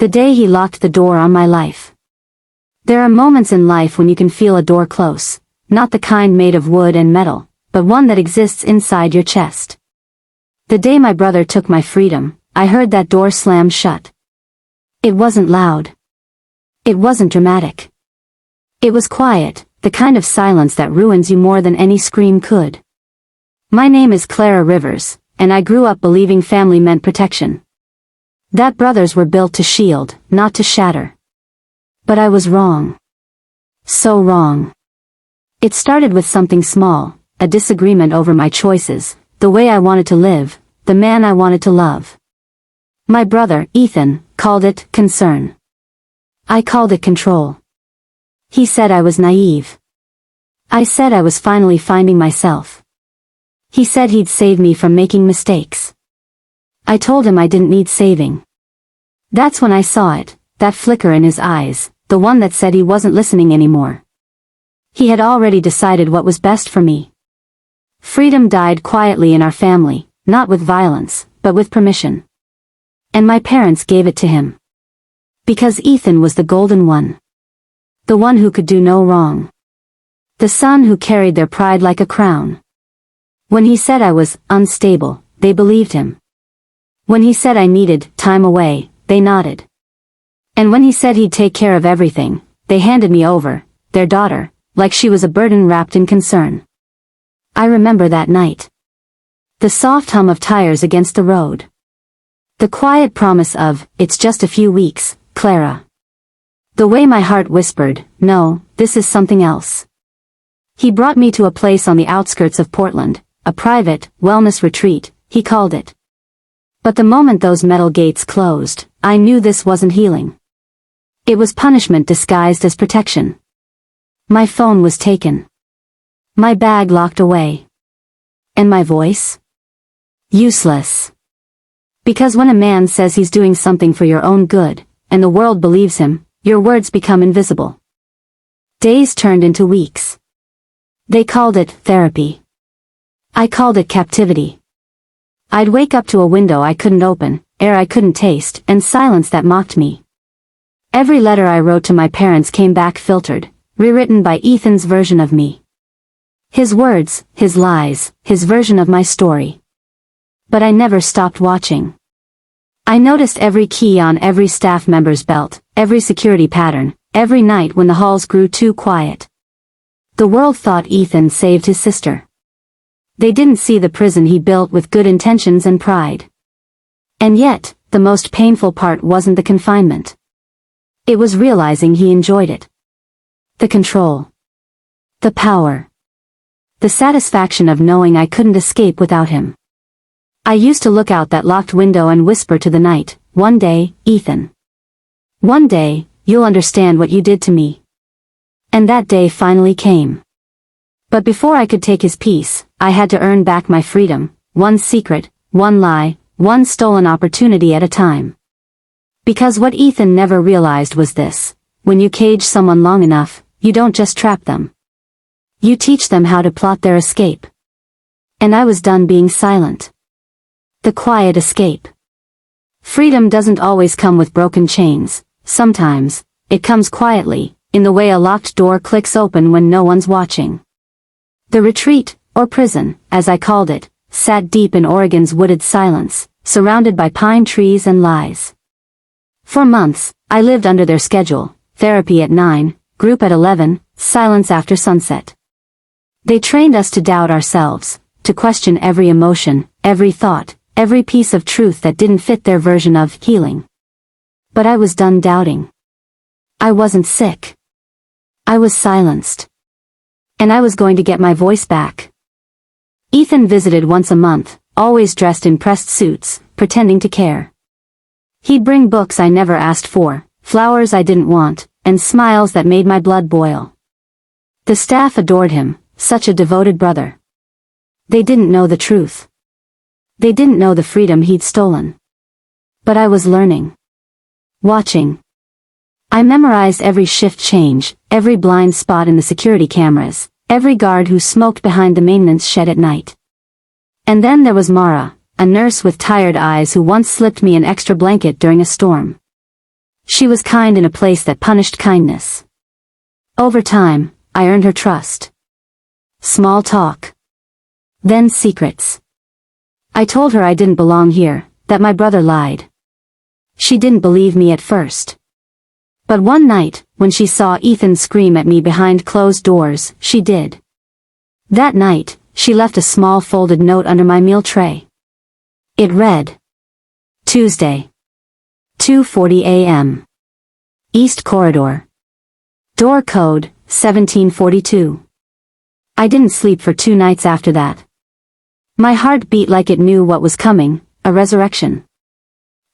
The day he locked the door on my life. There are moments in life when you can feel a door close, not the kind made of wood and metal, but one that exists inside your chest. The day my brother took my freedom, I heard that door slam shut. It wasn't loud. It wasn't dramatic. It was quiet, the kind of silence that ruins you more than any scream could. My name is Clara Rivers, and I grew up believing family meant protection. That brothers were built to shield, not to shatter. But I was wrong. So wrong. It started with something small, a disagreement over my choices, the way I wanted to live, the man I wanted to love. My brother, Ethan, called it concern. I called it control. He said I was naive. I said I was finally finding myself. He said he'd save me from making mistakes. I told him I didn't need saving. That's when I saw it, that flicker in his eyes, the one that said he wasn't listening anymore. He had already decided what was best for me. Freedom died quietly in our family, not with violence, but with permission. And my parents gave it to him. Because Ethan was the golden one. The one who could do no wrong. The son who carried their pride like a crown. When he said I was unstable, they believed him. When he said I needed time away, they nodded. And when he said he'd take care of everything, they handed me over, their daughter, like she was a burden wrapped in concern. I remember that night. The soft hum of tires against the road. The quiet promise of, it's just a few weeks, Clara. The way my heart whispered, no, this is something else. He brought me to a place on the outskirts of Portland, a private, wellness retreat, he called it. But the moment those metal gates closed, I knew this wasn't healing. It was punishment disguised as protection. My phone was taken. My bag locked away. And my voice? Useless. Because when a man says he's doing something for your own good, and the world believes him, your words become invisible. Days turned into weeks. They called it therapy. I called it captivity. I'd wake up to a window I couldn't open, air I couldn't taste, and silence that mocked me. Every letter I wrote to my parents came back filtered, rewritten by Ethan's version of me. His words, his lies, his version of my story. But I never stopped watching. I noticed every key on every staff member's belt, every security pattern, every night when the halls grew too quiet. The world thought Ethan saved his sister. They didn't see the prison he built with good intentions and pride. And yet, the most painful part wasn't the confinement. It was realizing he enjoyed it. The control. The power. The satisfaction of knowing I couldn't escape without him. I used to look out that locked window and whisper to the night, one day, Ethan. One day, you'll understand what you did to me. And that day finally came. But before I could take his peace, I had to earn back my freedom, one secret, one lie, one stolen opportunity at a time. Because what Ethan never realized was this: when you cage someone long enough, you don't just trap them. You teach them how to plot their escape. And I was done being silent. The quiet escape. Freedom doesn't always come with broken chains. Sometimes, it comes quietly, in the way a locked door clicks open when no one's watching. The retreat, or prison, as I called it, sat deep in Oregon's wooded silence, surrounded by pine trees and lies. For months, I lived under their schedule: therapy at 9, group at 11, silence after sunset. They trained us to doubt ourselves, to question every emotion, every thought, every piece of truth that didn't fit their version of healing. But I was done doubting. I wasn't sick. I was silenced. And I was going to get my voice back. Ethan visited once a month, always dressed in pressed suits, pretending to care. He'd bring books I never asked for, flowers I didn't want, and smiles that made my blood boil. The staff adored him, such a devoted brother. They didn't know the truth. They didn't know the freedom he'd stolen. But I was learning. Watching. I memorized every shift change, every blind spot in the security cameras, every guard who smoked behind the maintenance shed at night. And then there was Mara, a nurse with tired eyes who once slipped me an extra blanket during a storm. She was kind in a place that punished kindness. Over time, I earned her trust. Small talk. Then secrets. I told her I didn't belong here, that my brother lied. She didn't believe me at first. But one night, when she saw Ethan scream at me behind closed doors, she did. That night, she left a small folded note under my meal tray. It read, Tuesday, 2:40 a.m. East Corridor. Door code, 1742. I didn't sleep for 2 nights after that. My heart beat like it knew what was coming, a resurrection.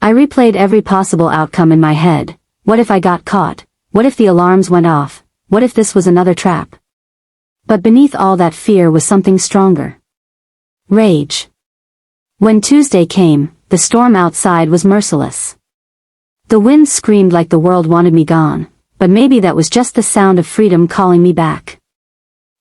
I replayed every possible outcome in my head. What if I got caught? What if the alarms went off? What if this was another trap? But beneath all that fear was something stronger. Rage. When Tuesday came, the storm outside was merciless. The wind screamed like the world wanted me gone, but maybe that was just the sound of freedom calling me back.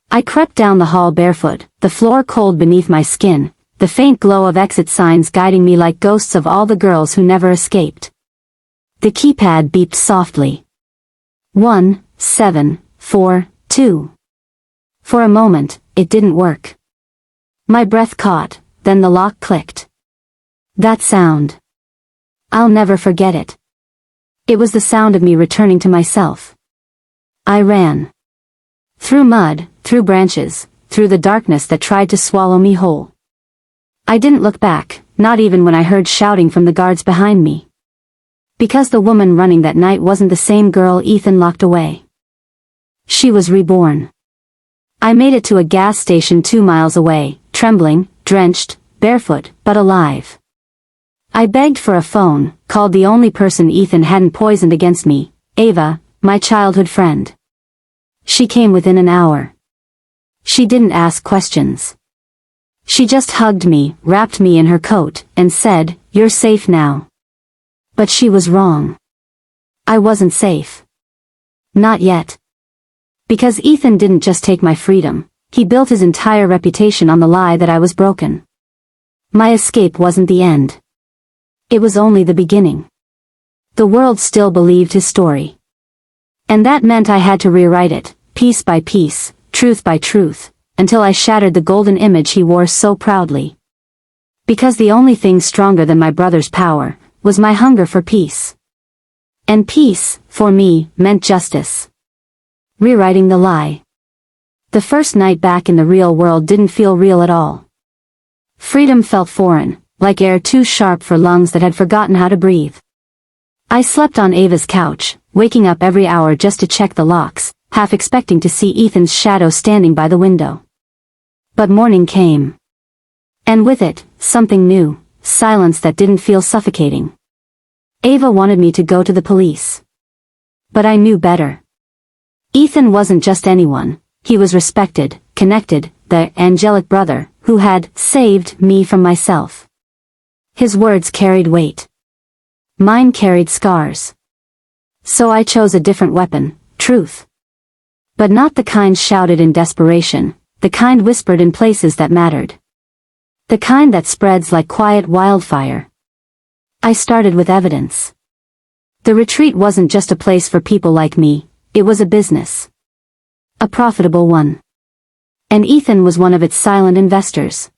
I crept down the hall barefoot, the floor cold beneath my skin, the faint glow of exit signs guiding me like ghosts of all the girls who never escaped. The keypad beeped softly. 1, 7, 4, 2. For a moment, it didn't work. My breath caught, then the lock clicked. That sound. I'll never forget it. It was the sound of me returning to myself. I ran. Through mud, through branches, through the darkness that tried to swallow me whole. I didn't look back, not even when I heard shouting from the guards behind me. Because the woman running that night wasn't the same girl Ethan locked away. She was reborn. I made it to a gas station 2 miles away, trembling, drenched, barefoot, but alive. I begged for a phone, called the only person Ethan hadn't poisoned against me, Ava, my childhood friend. She came within an hour. She didn't ask questions. She just hugged me, wrapped me in her coat, and said, "You're safe now." But she was wrong. I wasn't safe. Not yet. Because Ethan didn't just take my freedom, he built his entire reputation on the lie that I was broken. My escape wasn't the end. It was only the beginning. The world still believed his story. And that meant I had to rewrite it, piece by piece, truth by truth, until I shattered the golden image he wore so proudly. Because the only thing stronger than my brother's power was my hunger for peace. And peace, for me, meant justice. Rewriting the lie. The first night back in the real world didn't feel real at all. Freedom felt foreign, like air too sharp for lungs that had forgotten how to breathe. I slept on Ava's couch, waking up every hour just to check the locks, half expecting to see Ethan's shadow standing by the window. But morning came. And with it, something new, silence that didn't feel suffocating. Ava wanted me to go to the police. But I knew better. Ethan wasn't just anyone, he was respected, connected, the angelic brother, who had saved me from myself. His words carried weight. Mine carried scars. So I chose a different weapon, truth. But not the kind shouted in desperation, the kind whispered in places that mattered. The kind that spreads like quiet wildfire. I started with evidence. The retreat wasn't just a place for people like me, it was a business. A profitable one. And Ethan was one of its silent investors.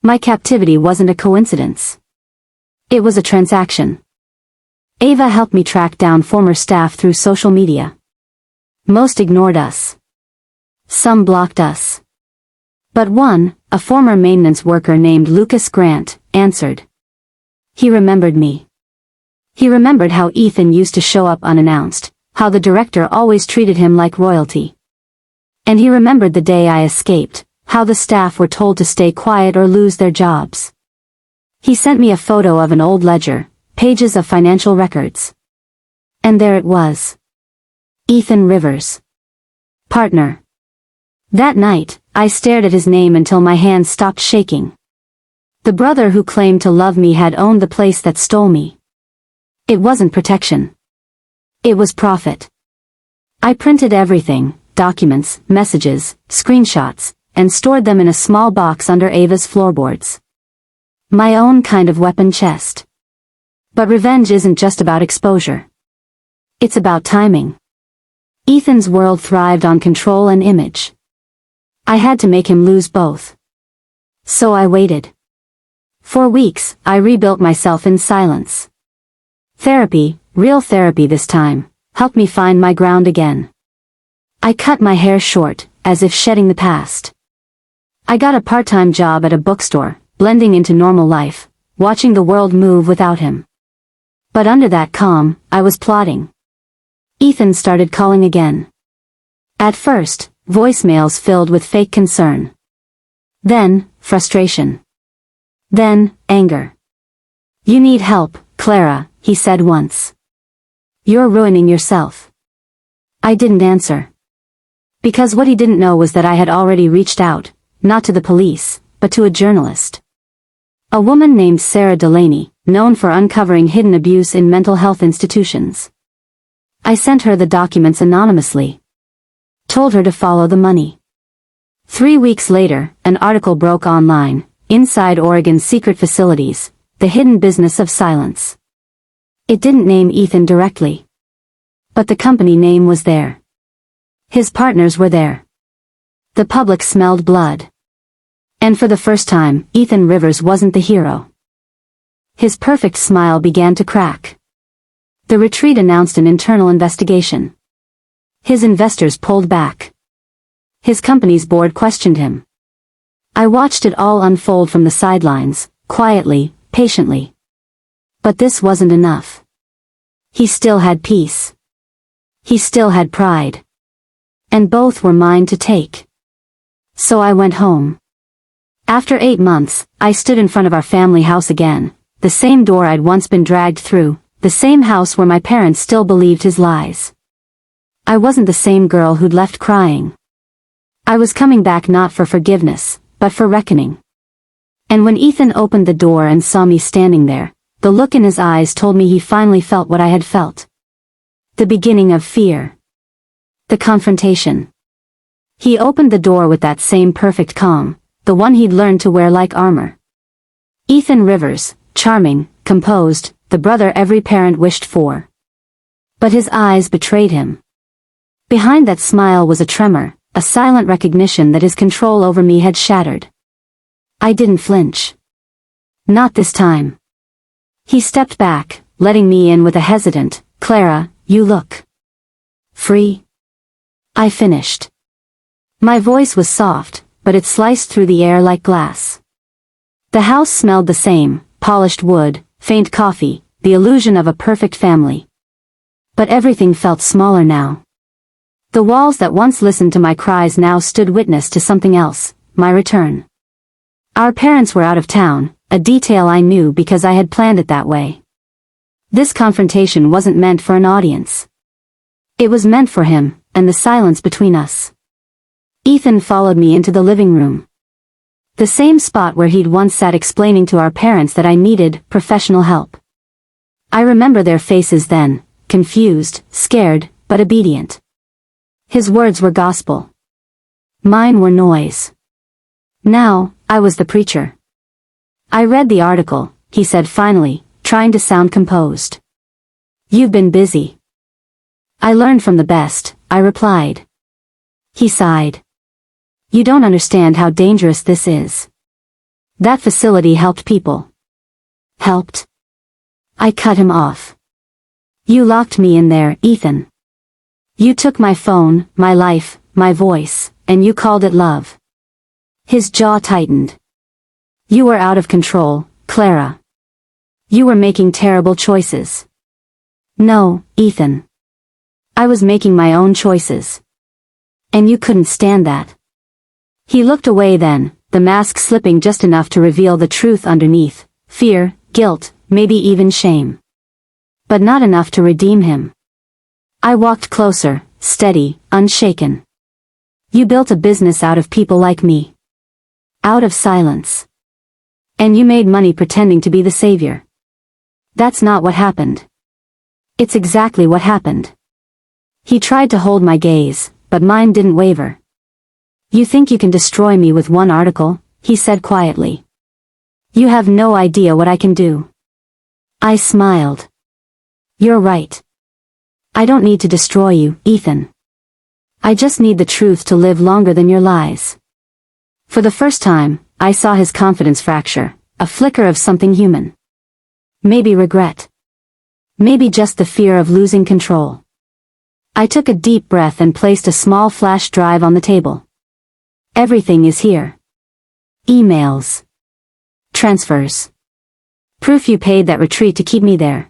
My captivity wasn't a coincidence. It was a transaction. Ava helped me track down former staff through social media. Most ignored us. Some blocked us. But one, a former maintenance worker named Lucas Grant, answered. He remembered me. He remembered how Ethan used to show up unannounced, how the director always treated him like royalty. And he remembered the day I escaped, how the staff were told to stay quiet or lose their jobs. He sent me a photo of an old ledger, pages of financial records. And there it was. Ethan Rivers. Partner. That night, I stared at his name until my hands stopped shaking. The brother who claimed to love me had owned the place that stole me. It wasn't protection. It was profit. I printed everything, documents, messages, screenshots, and stored them in a small box under Ava's floorboards. My own kind of weapon chest. But revenge isn't just about exposure. It's about timing. Ethan's world thrived on control and image. I had to make him lose both. So I waited. For weeks, I rebuilt myself in silence. Therapy, real therapy this time, helped me find my ground again. I cut my hair short, as if shedding the past. I got a part-time job at a bookstore, blending into normal life, watching the world move without him. But under that calm, I was plotting. Ethan started calling again. At first, voicemails filled with fake concern. Then, frustration. Then, anger. "You need help, Clara," he said once. "You're ruining yourself." I didn't answer. Because what he didn't know was that I had already reached out, not to the police, but to a journalist. A woman named Sarah Delaney, known for uncovering hidden abuse in mental health institutions. I sent her the documents anonymously. Told her to follow the money. 3 weeks later, an article broke online, "Inside Oregon's Secret Facilities, The Hidden Business of Silence." It didn't name Ethan directly. But the company name was there. His partners were there. The public smelled blood. And for the first time, Ethan Rivers wasn't the hero. His perfect smile began to crack. The retreat announced an internal investigation. His investors pulled back. His company's board questioned him. I watched it all unfold from the sidelines, quietly, patiently. But this wasn't enough. He still had peace. He still had pride. And both were mine to take. So I went home. After 8 months, I stood in front of our family house again, the same door I'd once been dragged through, the same house where my parents still believed his lies. I wasn't the same girl who'd left crying. I was coming back not for forgiveness, but for reckoning. And when Ethan opened the door and saw me standing there, the look in his eyes told me he finally felt what I had felt. The beginning of fear. The confrontation. He opened the door with that same perfect calm, the one he'd learned to wear like armor. Ethan Rivers, charming, composed, the brother every parent wished for. But his eyes betrayed him. Behind that smile was a tremor, a silent recognition that his control over me had shattered. I didn't flinch. Not this time. He stepped back, letting me in with a hesitant, "Clara, you look free." I finished. My voice was soft, but it sliced through the air like glass. The house smelled the same, polished wood, faint coffee, the illusion of a perfect family. But everything felt smaller now. The walls that once listened to my cries now stood witness to something else, my return. Our parents were out of town, a detail I knew because I had planned it that way. This confrontation wasn't meant for an audience. It was meant for him, and the silence between us. Ethan followed me into the living room. The same spot where he'd once sat explaining to our parents that I needed professional help. I remember their faces then, confused, scared, but obedient. His words were gospel. Mine were noise. Now, I was the preacher. "I read the article," he said finally, trying to sound composed. "You've been busy." "I learned from the best," I replied. He sighed. "You don't understand how dangerous this is. That facility helped people." "Helped?" I cut him off. "You locked me in there, Ethan. You took my phone, my life, my voice, and you called it love." His jaw tightened. "You were out of control, Clara. You were making terrible choices." "No, Ethan. I was making my own choices. And you couldn't stand that." He looked away then, the mask slipping just enough to reveal the truth underneath, fear, guilt, maybe even shame. But not enough to redeem him. I walked closer, steady, unshaken. "You built a business out of people like me. Out of silence. And you made money pretending to be the savior. That's not what happened." "It's exactly what happened." He tried to hold my gaze, but mine didn't waver. "You think you can destroy me with one article," he said quietly. "You have no idea what I can do." I smiled. "You're right. I don't need to destroy you, Ethan. I just need the truth to live longer than your lies. For the first time, I saw his confidence fracture, a flicker of something human. Maybe regret. Maybe just the fear of losing control. I took a deep breath and placed a small flash drive on the table. Everything is here. Emails. Transfers. Proof you paid that retreat to keep me there.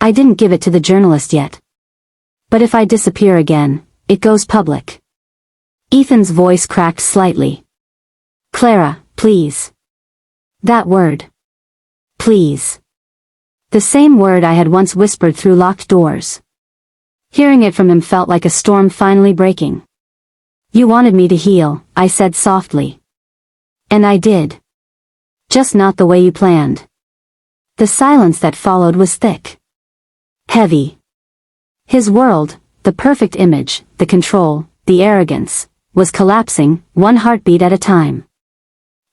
I didn't give it to the journalist yet. But if I disappear again, it goes public. Ethan's voice cracked slightly. Clara, please. That word. Please. The same word I had once whispered through locked doors. Hearing it from him felt like a storm finally breaking. You wanted me to heal, I said softly. And I did. Just not the way you planned. The silence that followed was thick. Heavy. His world, the perfect image, the control, the arrogance, was collapsing, one heartbeat at a time.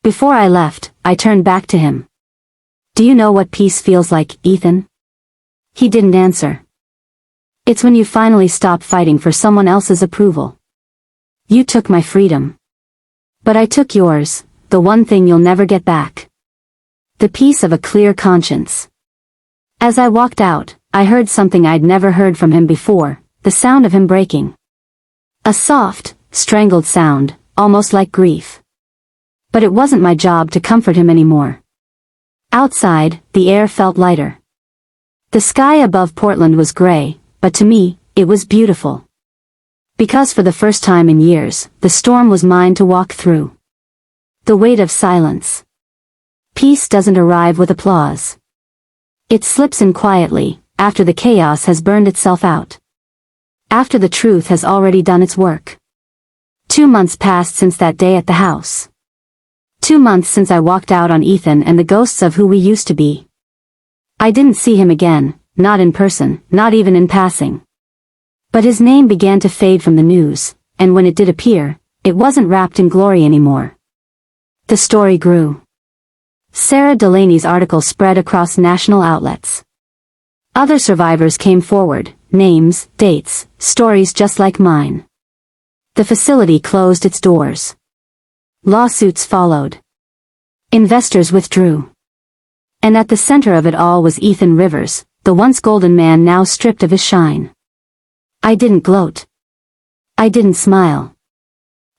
Before I left, I turned back to him. Do you know what peace feels like, Ethan? He didn't answer. It's when you finally stop fighting for someone else's approval. You took my freedom. But I took yours, the one thing you'll never get back. The peace of a clear conscience. As I walked out, I heard something I'd never heard from him before, the sound of him breaking. A soft, strangled sound, almost like grief. But it wasn't my job to comfort him anymore. Outside, the air felt lighter. The sky above Portland was gray, but to me, it was beautiful. Because for the first time in years, the storm was mine to walk through. The weight of silence. Peace doesn't arrive with applause. It slips in quietly, after the chaos has burned itself out. After the truth has already done its work. 2 months passed since that day at the house. 2 months since I walked out on Ethan and the ghosts of who we used to be. I didn't see him again, not in person, not even in passing. But his name began to fade from the news, and when it did appear, it wasn't wrapped in glory anymore. The story grew. Sarah Delaney's article spread across national outlets. Other survivors came forward, names, dates, stories just like mine. The facility closed its doors. Lawsuits followed. Investors withdrew. And at the center of it all was Ethan Rivers, the once golden man now stripped of his shine. I didn't gloat. I didn't smile.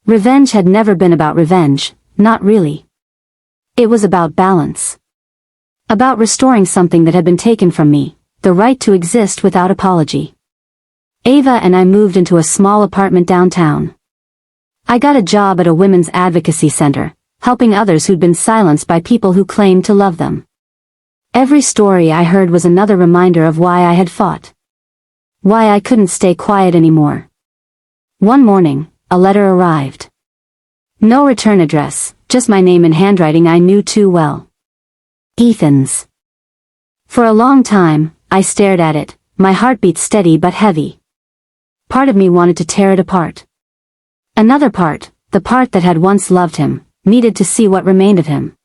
Revenge had never been about revenge, not really. It was about balance. About restoring something that had been taken from me, the right to exist without apology. Ava and I moved into a small apartment downtown. I got a job at a women's advocacy center, helping others who'd been silenced by people who claimed to love them. Every story I heard was another reminder of why I had fought. Why I couldn't stay quiet anymore. One morning, a letter arrived. No return address, just my name in handwriting I knew too well. Ethan's. For a long time, I stared at it, my heartbeat steady but heavy. Part of me wanted to tear it apart. Another part, the part that had once loved him, needed to see what remained of him.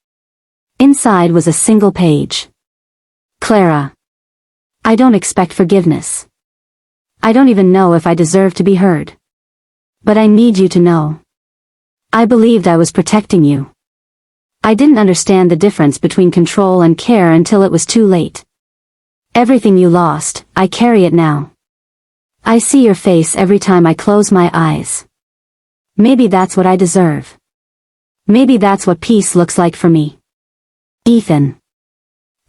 Inside was a single page. Clara. I don't expect forgiveness. I don't even know if I deserve to be heard. But I need you to know. I believed I was protecting you. I didn't understand the difference between control and care until it was too late. Everything you lost, I carry it now. I see your face every time I close my eyes. Maybe that's what I deserve. Maybe that's what peace looks like for me. Ethan.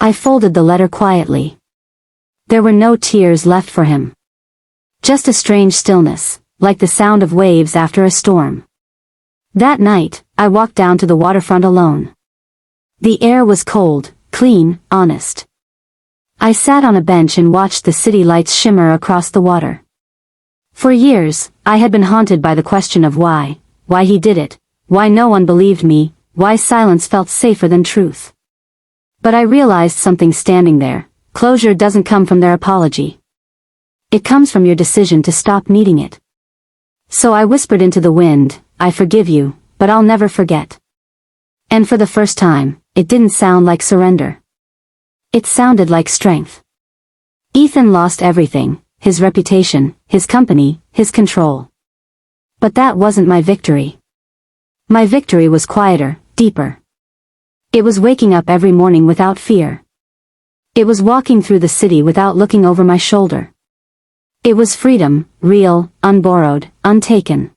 I folded the letter quietly. There were no tears left for him. Just a strange stillness, like the sound of waves after a storm. That night, I walked down to the waterfront alone. The air was cold, clean, honest. I sat on a bench and watched the city lights shimmer across the water. For years, I had been haunted by the question of why he did it, why no one believed me, why silence felt safer than truth. But I realized something standing there. Closure doesn't come from their apology. It comes from your decision to stop needing it. So I whispered into the wind, I forgive you, but I'll never forget. And for the first time, it didn't sound like surrender. It sounded like strength. Ethan lost everything, his reputation, his company, his control. But that wasn't my victory. My victory was quieter, deeper. It was waking up every morning without fear. It was walking through the city without looking over my shoulder. It was freedom, real, unborrowed, untaken.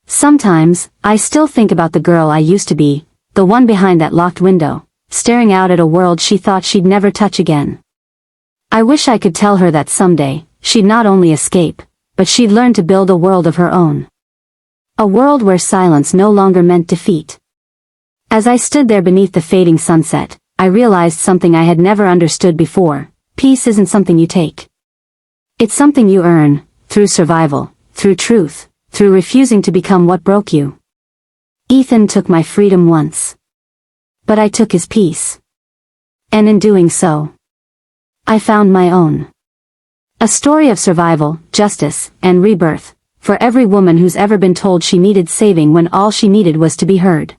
Sometimes, I still think about the girl I used to be, the one behind that locked window, staring out at a world she thought she'd never touch again. I wish I could tell her that someday, she'd not only escape, but she'd learn to build a world of her own. A world where silence no longer meant defeat. As I stood there beneath the fading sunset, I realized something I had never understood before: peace isn't something you take. It's something you earn, through survival, through truth, through refusing to become what broke you. Ethan took my freedom once. But I took his peace. And in doing so, I found my own. A story of survival, justice, and rebirth, for every woman who's ever been told she needed saving when all she needed was to be heard.